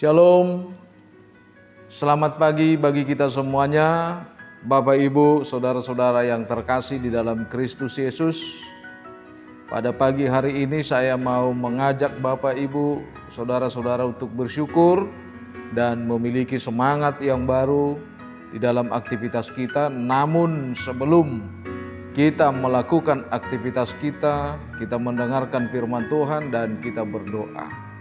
Shalom, selamat pagi bagi kita semuanya, Bapak Ibu, Saudara-saudara yang terkasih di dalam Kristus Yesus. Pada pagi hari ini saya mau mengajak Bapak Ibu, Saudara-saudara untuk bersyukur dan memiliki semangat yang baru di dalam aktivitas kita. Namun sebelum kita melakukan aktivitas kita mendengarkan firman Tuhan dan kita berdoa.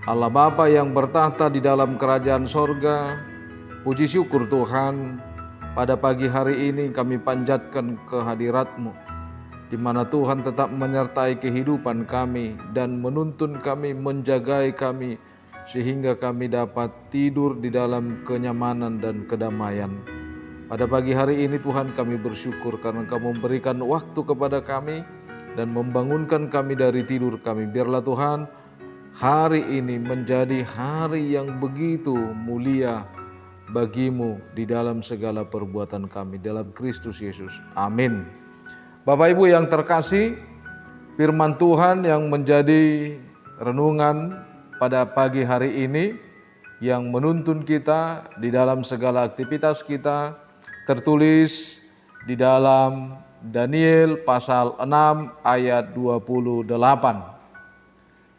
Allah Bapa yang bertahta di dalam kerajaan sorga, puji syukur Tuhan, pada pagi hari ini kami panjatkan kehadirat-Mu, di mana Tuhan tetap menyertai kehidupan kami dan menuntun kami, menjagai kami, sehingga kami dapat tidur di dalam kenyamanan dan kedamaian. Pada pagi hari ini Tuhan kami bersyukur karena Kau memberikan waktu kepada kami dan membangunkan kami dari tidur kami. Biarlah Tuhan, hari ini menjadi hari yang begitu mulia bagi-Mu di dalam segala perbuatan kami dalam Kristus Yesus. Amin. Bapak Ibu yang terkasih, firman Tuhan yang menjadi renungan pada pagi hari ini yang menuntun kita di dalam segala aktivitas kita tertulis di dalam Daniel pasal 6 ayat 28.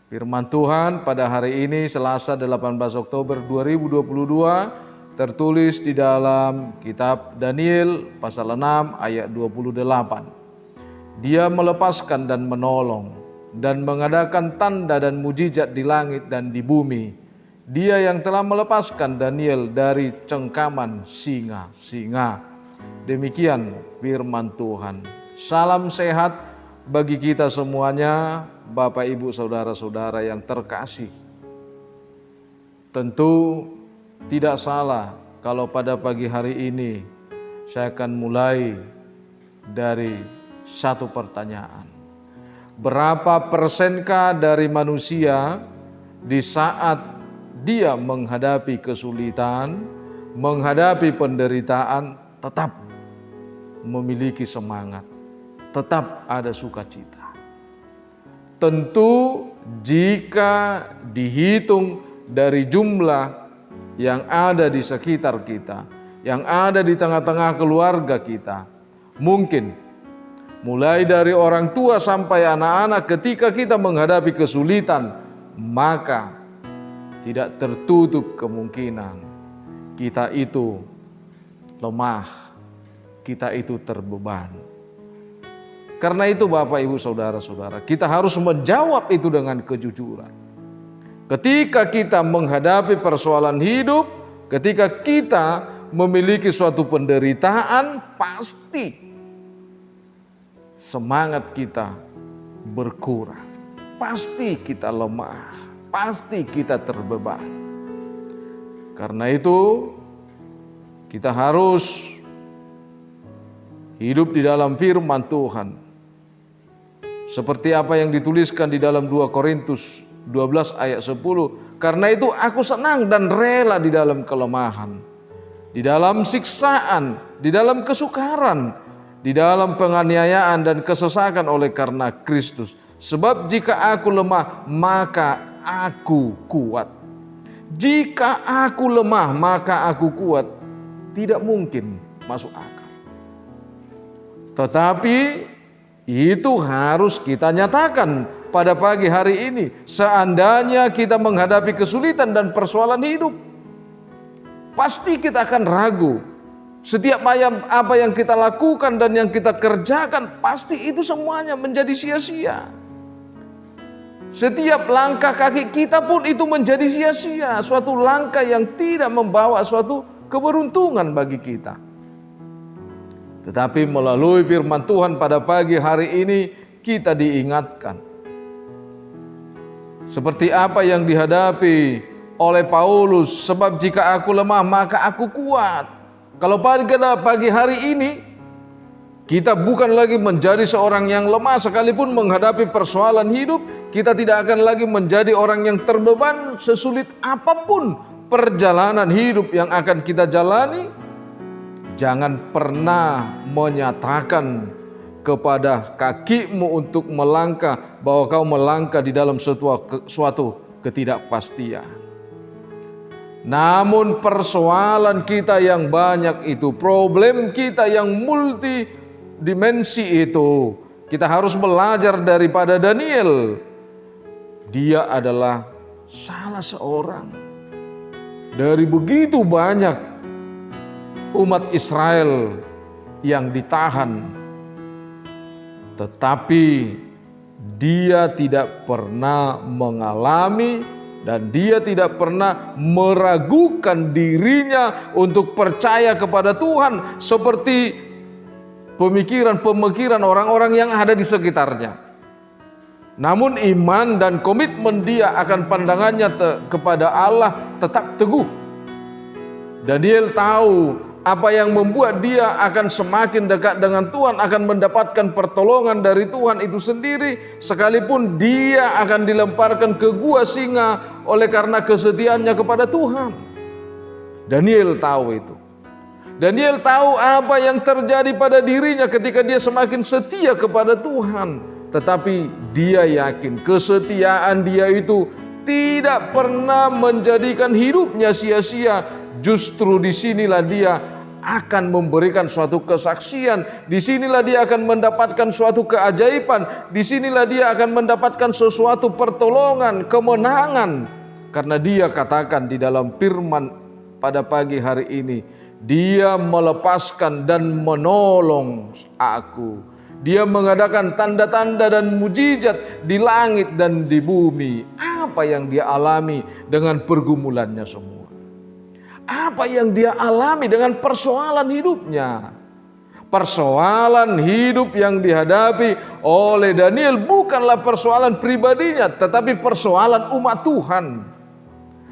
Firman Tuhan pada hari ini Selasa 18 Oktober 2022 tertulis di dalam kitab Daniel pasal 6 ayat 28. Dia melepaskan dan menolong dan mengadakan tanda dan mujizat di langit dan di bumi. Dia yang telah melepaskan Daniel dari cengkaman singa-singa. Demikian firman Tuhan. Salam sehat bagi kita semuanya, Bapak Ibu Saudara-saudara yang terkasih. Tentu tidak salah kalau pada pagi hari ini saya akan mulai dari satu pertanyaan. Berapa persenkah dari manusia di saat dia menghadapi kesulitan, menghadapi penderitaan, tetap memiliki semangat, tetap ada sukacita? Tentu jika dihitung dari jumlah yang ada di sekitar kita, yang ada di tengah-tengah keluarga kita, mungkin mulai dari orang tua sampai anak-anak, ketika kita menghadapi kesulitan, maka tidak tertutup kemungkinan kita itu lemah, kita itu terbeban. Karena itu Bapak Ibu Saudara-saudara, kita harus menjawab itu dengan kejujuran. Ketika kita menghadapi persoalan hidup, ketika kita memiliki suatu penderitaan, pasti semangat kita berkurang. Pasti kita lemah, pasti kita terbeban. Karena itu kita harus hidup di dalam firman Tuhan. Seperti apa yang dituliskan di dalam 2 Korintus 12 ayat 10. Karena itu aku senang dan rela di dalam kelemahan, di dalam siksaan, di dalam kesukaran, di dalam penganiayaan dan kesesakan oleh karena Kristus. Sebab jika aku lemah, maka aku kuat. Jika aku lemah, maka aku kuat. Tidak mungkin masuk akal. Tetapi itu harus kita nyatakan pada pagi hari ini. Seandainya kita menghadapi kesulitan dan persoalan hidup, pasti kita akan ragu. Setiap apa yang kita lakukan dan yang kita kerjakan, pasti itu semuanya menjadi sia-sia. Setiap langkah kaki kita pun itu menjadi sia-sia. Suatu langkah yang tidak membawa suatu keberuntungan bagi kita. Tetapi melalui firman Tuhan pada pagi hari ini kita diingatkan. Seperti apa yang dihadapi oleh Paulus, sebab jika aku lemah maka aku kuat. Kalau pada pagi hari ini kita bukan lagi menjadi seorang yang lemah sekalipun menghadapi persoalan hidup, kita tidak akan lagi menjadi orang yang terbeban sesulit apapun perjalanan hidup yang akan kita jalani. Jangan pernah menyatakan kepada kakimu untuk melangkah bahwa kau melangkah di dalam suatu ketidakpastian. Namun persoalan kita yang banyak itu, problem kita yang multidimensi itu, kita harus belajar daripada Daniel. Dia adalah salah seorang dari begitu banyak umat Israel yang ditahan, tetapi dia tidak pernah mengalami dan dia tidak pernah meragukan dirinya untuk percaya kepada Tuhan seperti pemikiran-pemikiran orang-orang yang ada di sekitarnya. Namun iman dan komitmen dia akan pandangannya kepada Allah tetap teguh. Daniel tahu apa yang membuat dia akan semakin dekat dengan Tuhan, akan mendapatkan pertolongan dari Tuhan itu sendiri, sekalipun dia akan dilemparkan ke gua singa oleh karena kesetiaannya kepada Tuhan. Daniel tahu itu. Daniel tahu apa yang terjadi pada dirinya ketika dia semakin setia kepada Tuhan. Tetapi dia yakin kesetiaan dia itu tidak pernah menjadikan hidupnya sia-sia. Justru disinilah dia akan memberikan suatu kesaksian. Disinilah dia akan mendapatkan suatu keajaiban. Disinilah dia akan mendapatkan sesuatu pertolongan, kemenangan. Karena dia katakan di dalam firman pada pagi hari ini, dia melepaskan dan menolong aku. Dia mengadakan tanda-tanda dan mujizat di langit dan di bumi. Apa yang dia alami dengan pergumulannya semua? Apa yang dia alami dengan persoalan hidupnya? Persoalan hidup yang dihadapi oleh Daniel bukanlah persoalan pribadinya, tetapi persoalan umat Tuhan.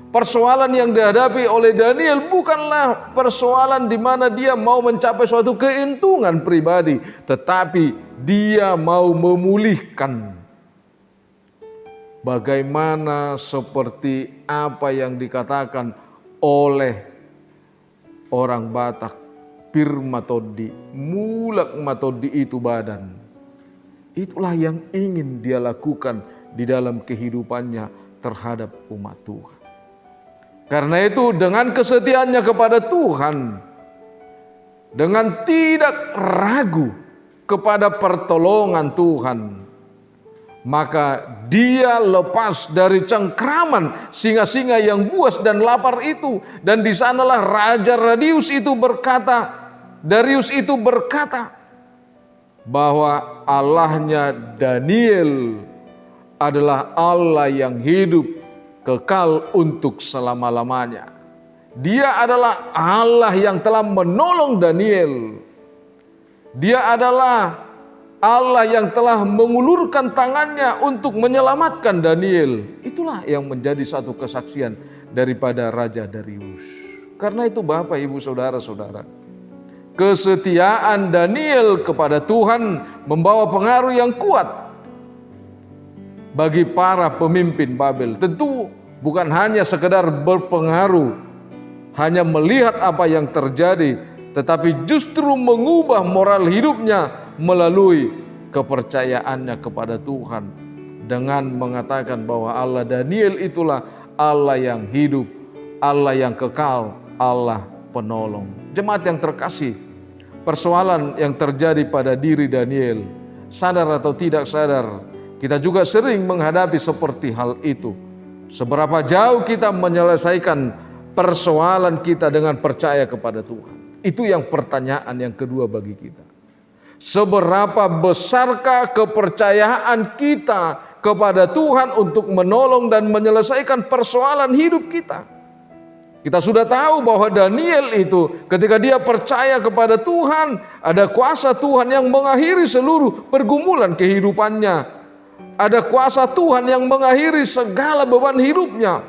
Persoalan yang dihadapi oleh Daniel bukanlah persoalan di mana dia mau mencapai suatu keuntungan pribadi, tetapi dia mau memulihkan. Bagaimana seperti apa yang dikatakan oleh orang Batak, pirmatodi, mulak matodi itu badan. Itulah yang ingin dia lakukan di dalam kehidupannya terhadap umat Tuhan. Karena itu dengan kesetiaannya kepada Tuhan, dengan tidak ragu kepada pertolongan Tuhan, maka dia lepas dari cengkraman singa-singa yang buas dan lapar itu. Dan di sanalah Raja Darius itu berkata bahwa Allahnya Daniel adalah Allah yang hidup kekal untuk selama-lamanya. Dia adalah Allah yang telah menolong Daniel. Dia adalah Allah yang telah mengulurkan tangannya untuk menyelamatkan Daniel. Itulah yang menjadi satu kesaksian daripada Raja Darius. Karena itu Bapak, Ibu, Saudara-saudara, kesetiaan Daniel kepada Tuhan membawa pengaruh yang kuat bagi para pemimpin Babel. Tentu bukan hanya sekedar berpengaruh, hanya melihat apa yang terjadi, tetapi justru mengubah moral hidupnya melalui kepercayaannya kepada Tuhan dengan mengatakan bahwa Allah Daniel itulah Allah yang hidup, Allah yang kekal, Allah penolong. Jemaat yang terkasih, persoalan yang terjadi pada diri Daniel, sadar atau tidak sadar, kita juga sering menghadapi seperti hal itu. Seberapa jauh kita menyelesaikan persoalan kita dengan percaya kepada Tuhan? Itu yang pertanyaan yang kedua bagi kita. Seberapa besarkah kepercayaan kita kepada Tuhan untuk menolong dan menyelesaikan persoalan hidup kita? Kita sudah tahu bahwa Daniel itu ketika dia percaya kepada Tuhan, ada kuasa Tuhan yang mengakhiri seluruh pergumulan kehidupannya. Ada kuasa Tuhan yang mengakhiri segala beban hidupnya.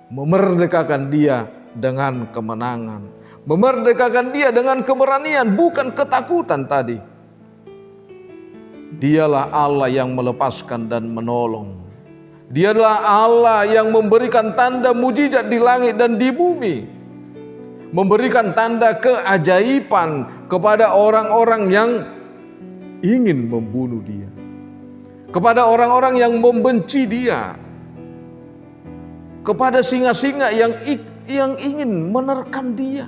Memerdekakan dia dengan kemenangan. Memerdekakan dia dengan keberanian, bukan ketakutan tadi. Dialah Allah yang melepaskan dan menolong. Dialah Allah yang memberikan tanda mujizat di langit dan di bumi. Memberikan tanda keajaiban kepada orang-orang yang ingin membunuh dia. Kepada orang-orang yang membenci dia. kepada singa-singa yang ingin menerkam dia.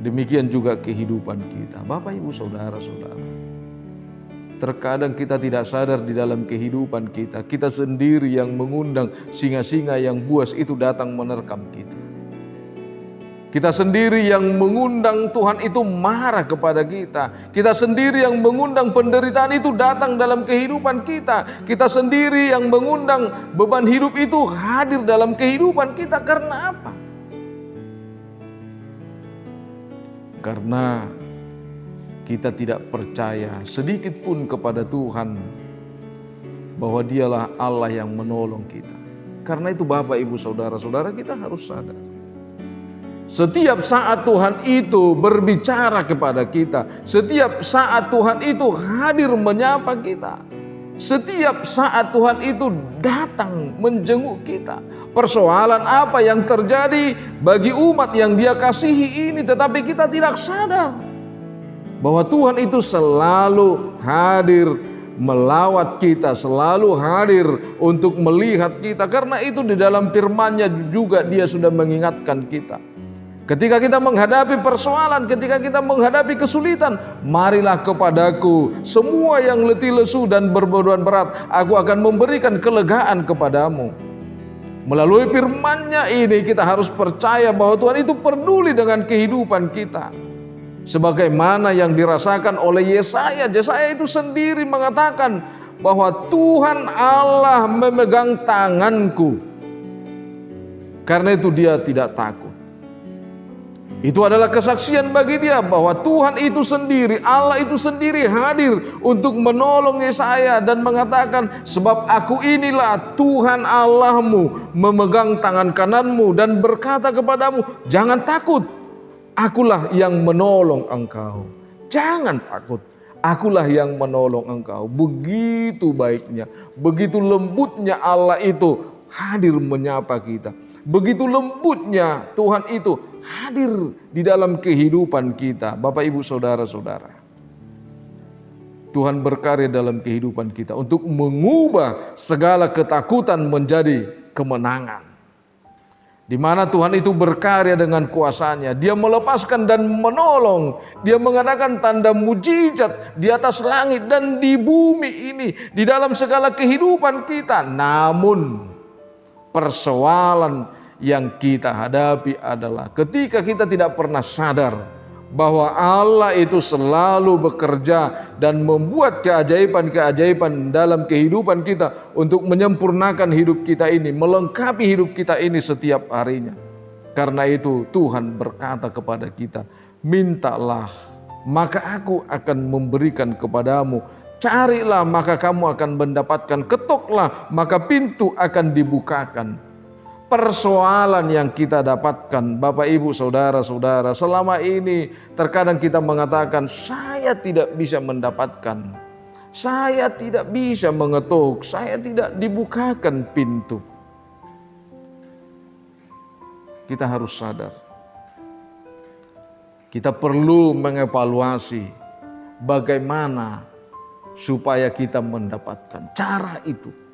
Demikian juga kehidupan kita, Bapak Ibu Saudara-saudara. Terkadang kita tidak sadar di dalam kehidupan kita, kita sendiri yang mengundang singa-singa yang buas itu datang menerkam kita. Kita sendiri yang mengundang Tuhan itu marah kepada kita. Kita sendiri yang mengundang penderitaan itu datang dalam kehidupan kita. Kita sendiri yang mengundang beban hidup itu hadir dalam kehidupan kita. Karena apa? Karena kita tidak percaya sedikit pun kepada Tuhan bahwa Dialah Allah yang menolong kita. Karena itu Bapak Ibu Saudara-saudara, kita harus sadar. Setiap saat Tuhan itu berbicara kepada kita. Setiap saat Tuhan itu hadir menyapa kita. Setiap saat Tuhan itu datang menjenguk kita. Persoalan apa yang terjadi bagi umat yang Dia kasihi ini, tetapi kita tidak sadar bahwa Tuhan itu selalu hadir melawat kita, selalu hadir untuk melihat kita. Karena itu di dalam firman-Nya juga Dia sudah mengingatkan kita. Ketika kita menghadapi persoalan, ketika kita menghadapi kesulitan, marilah kepadaku semua yang letih lesu dan berbeban berat, aku akan memberikan kelegaan kepadamu. Melalui firman-Nya ini kita harus percaya bahwa Tuhan itu peduli dengan kehidupan kita. Sebagaimana yang dirasakan oleh Yesaya. Yesaya itu sendiri mengatakan bahwa Tuhan Allah memegang tanganku. Karena itu dia tidak takut. Itu adalah kesaksian bagi dia bahwa Tuhan itu sendiri, Allah itu sendiri hadir untuk menolong Yesaya dan mengatakan, sebab aku inilah Tuhan Allahmu, memegang tangan kananmu dan berkata kepadamu, jangan takut, akulah yang menolong engkau. Jangan takut, akulah yang menolong engkau. Begitu baiknya, begitu lembutnya Allah itu hadir menyapa kita. Begitu lembutnya Tuhan itu hadir di dalam kehidupan kita. Bapak Ibu Saudara-saudara, Tuhan berkarya dalam kehidupan kita untuk mengubah segala ketakutan menjadi kemenangan. Di mana Tuhan itu berkarya dengan kuasa-Nya. Dia melepaskan dan menolong. Dia mengadakan tanda mujizat di atas langit dan di bumi ini, di dalam segala kehidupan kita. Namun persoalan yang kita hadapi adalah ketika kita tidak pernah sadar bahwa Allah itu selalu bekerja dan membuat keajaiban-keajaiban dalam kehidupan kita untuk menyempurnakan hidup kita ini, melengkapi hidup kita ini setiap harinya. Karena itu Tuhan berkata kepada kita, mintalah maka aku akan memberikan kepadamu. Carilah maka kamu akan mendapatkan, ketoklah maka pintu akan dibukakan. Persoalan yang kita dapatkan, Bapak Ibu Saudara-saudara, selama ini terkadang kita mengatakan, saya tidak bisa mendapatkan, saya tidak bisa mengetuk, saya tidak dibukakan pintu. Kita harus sadar, kita perlu mengevaluasi bagaimana supaya kita mendapatkan cara itu.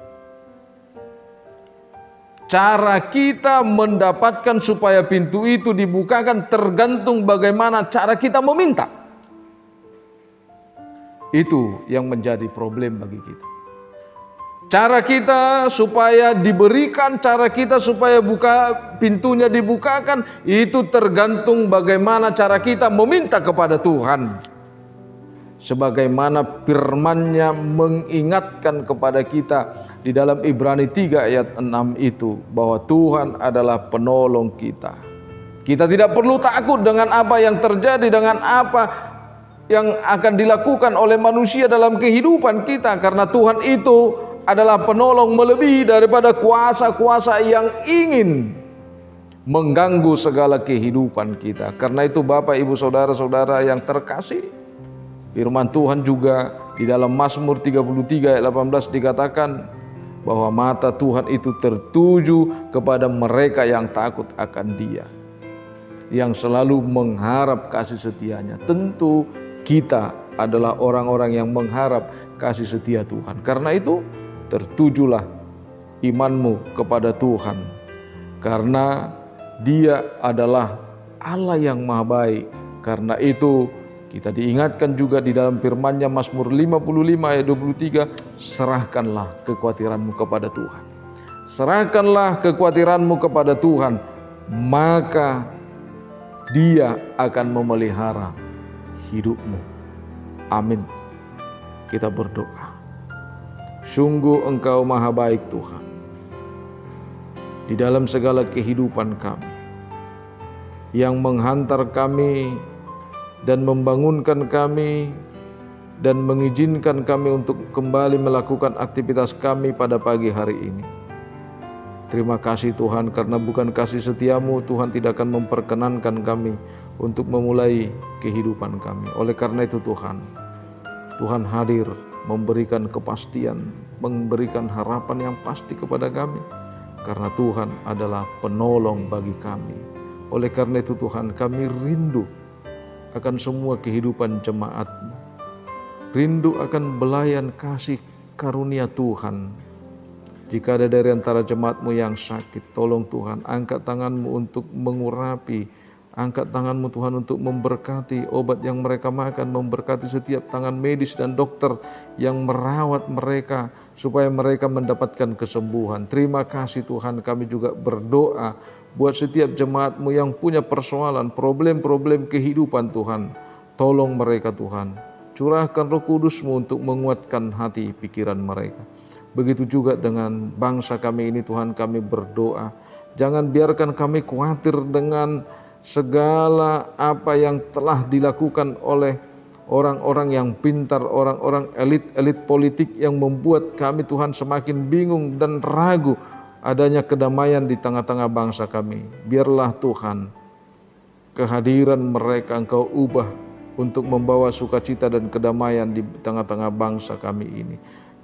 Cara kita mendapatkan supaya pintu itu dibukakan tergantung bagaimana cara kita meminta. Itu yang menjadi problem bagi kita. Cara kita supaya diberikan, cara kita supaya pintunya dibukakan, itu tergantung bagaimana cara kita meminta kepada Tuhan. Sebagaimana firman-Nya mengingatkan kepada kita di dalam Ibrani 3 ayat 6 itu, bahwa Tuhan adalah penolong kita. Kita tidak perlu takut dengan apa yang terjadi, dengan apa yang akan dilakukan oleh manusia dalam kehidupan kita. Karena Tuhan itu adalah penolong melebihi daripada kuasa-kuasa yang ingin mengganggu segala kehidupan kita. Karena itu Bapak Ibu Saudara-saudara yang terkasih, firman Tuhan juga di dalam Mazmur 33 ayat 18 dikatakan bahwa mata Tuhan itu tertuju kepada mereka yang takut akan Dia, yang selalu mengharap kasih setia-Nya. Tentu kita adalah orang-orang yang mengharap kasih setia Tuhan. Karena itu tertujulah imanmu kepada Tuhan, karena Dia adalah Allah yang maha baik. Karena itu kita diingatkan juga di dalam firman-Nya Mazmur 55 ayat 23, serahkanlah kekhawatiranmu kepada Tuhan. Serahkanlah kekhawatiranmu kepada Tuhan, maka Dia akan memelihara hidupmu. Amin. Kita berdoa. Sungguh Engkau maha baik Tuhan, di dalam segala kehidupan kami, yang menghantar kami dan membangunkan kami dan mengizinkan kami untuk kembali melakukan aktivitas kami pada pagi hari ini. Terima kasih Tuhan, karena bukan kasih setiamu Tuhan tidak akan memperkenankan kami untuk memulai kehidupan kami. Oleh karena itu Tuhan hadir memberikan kepastian, memberikan harapan yang pasti kepada kami, karena Tuhan adalah penolong bagi kami. Oleh karena itu Tuhan, kami rindu akan semua kehidupan jemaat-Mu, rindu akan belayan kasih karunia Tuhan. Jika ada dari antara jemaat-Mu yang sakit, tolong Tuhan, angkat tangan-Mu untuk mengurapi, angkat tangan-Mu Tuhan untuk memberkati obat yang mereka makan, memberkati setiap tangan medis dan dokter yang merawat mereka, supaya mereka mendapatkan kesembuhan. Terima kasih Tuhan, kami juga berdoa buat setiap jemaat-Mu yang punya persoalan, problem-problem kehidupan Tuhan. Tolong mereka Tuhan, curahkan Roh Kudus-Mu untuk menguatkan hati pikiran mereka. Begitu juga dengan bangsa kami ini Tuhan, kami berdoa, jangan biarkan kami khawatir dengan segala apa yang telah dilakukan oleh orang-orang yang pintar, orang-orang elit-elit politik yang membuat kami Tuhan semakin bingung dan ragu adanya kedamaian di tengah-tengah bangsa kami. Biarlah Tuhan, kehadiran mereka Engkau ubah untuk membawa sukacita dan kedamaian di tengah-tengah bangsa kami ini.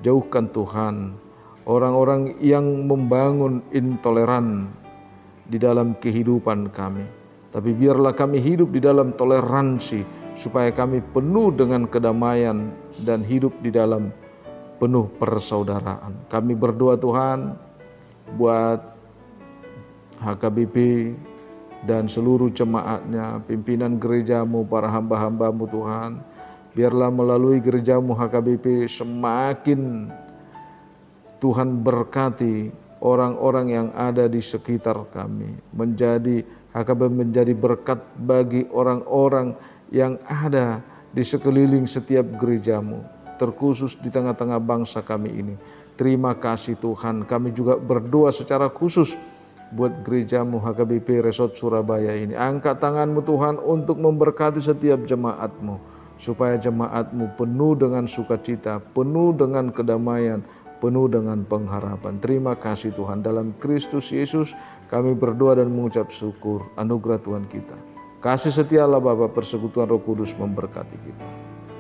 Jauhkan Tuhan orang-orang yang membangun intoleran di dalam kehidupan kami. Tapi biarlah kami hidup di dalam toleransi, supaya kami penuh dengan kedamaian dan hidup di dalam penuh persaudaraan. Kami berdoa Tuhan buat HKBP dan seluruh jemaatnya, pimpinan gereja-Mu, para hamba-hamba-Mu Tuhan. Biarlah melalui gereja-Mu HKBP semakin Tuhan berkati orang-orang yang ada di sekitar kami. HKBP menjadi berkat bagi orang-orang yang ada di sekeliling setiap gereja-Mu, terkhusus di tengah-tengah bangsa kami ini. Terima kasih Tuhan, kami juga berdoa secara khusus buat gereja-Mu HKBP Resort Surabaya ini. Angkat tangan-Mu Tuhan untuk memberkati setiap jemaat-Mu, supaya jemaat-Mu penuh dengan sukacita, penuh dengan kedamaian, penuh dengan pengharapan. Terima kasih Tuhan, dalam Kristus Yesus kami berdoa dan mengucap syukur. Anugerah Tuhan kita, kasih setia Allah Bapa, persekutuan Roh Kudus memberkati kita.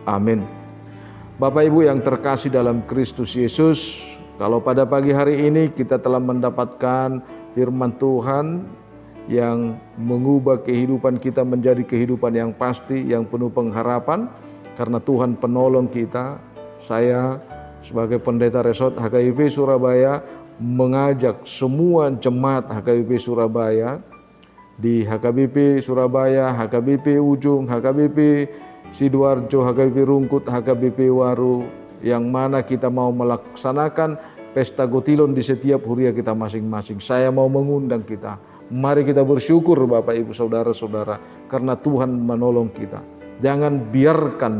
Amin. Bapak Ibu yang terkasih dalam Kristus Yesus, kalau pada pagi hari ini kita telah mendapatkan firman Tuhan yang mengubah kehidupan kita menjadi kehidupan yang pasti, yang penuh pengharapan, karena Tuhan penolong kita. Saya sebagai pendeta Resort HKBP Surabaya mengajak semua jemaat HKBP Surabaya, di HKBP Surabaya, HKBP Ujung, HKBP Sidoarjo, HKBP Rungkut, HKBP Waru, yang mana kita mau melaksanakan pesta Gotilon di setiap huria kita masing-masing. Saya mau mengundang kita, mari kita bersyukur Bapak Ibu Saudara-saudara, karena Tuhan menolong kita. Jangan biarkan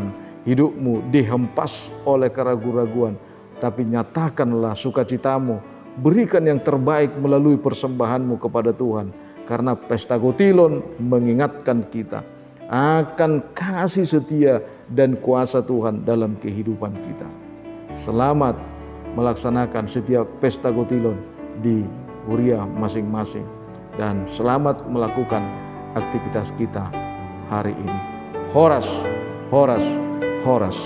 hidupmu dihempas oleh keraguan-raguan, tapi nyatakanlah sukacitamu, berikan yang terbaik melalui persembahanmu kepada Tuhan. Karena pesta Gotilon mengingatkan kita akan kasih setia dan kuasa Tuhan dalam kehidupan kita. Selamat melaksanakan setiap pesta Gotilon di huria masing-masing, dan selamat melakukan aktivitas kita hari ini. Horas, horas, horas.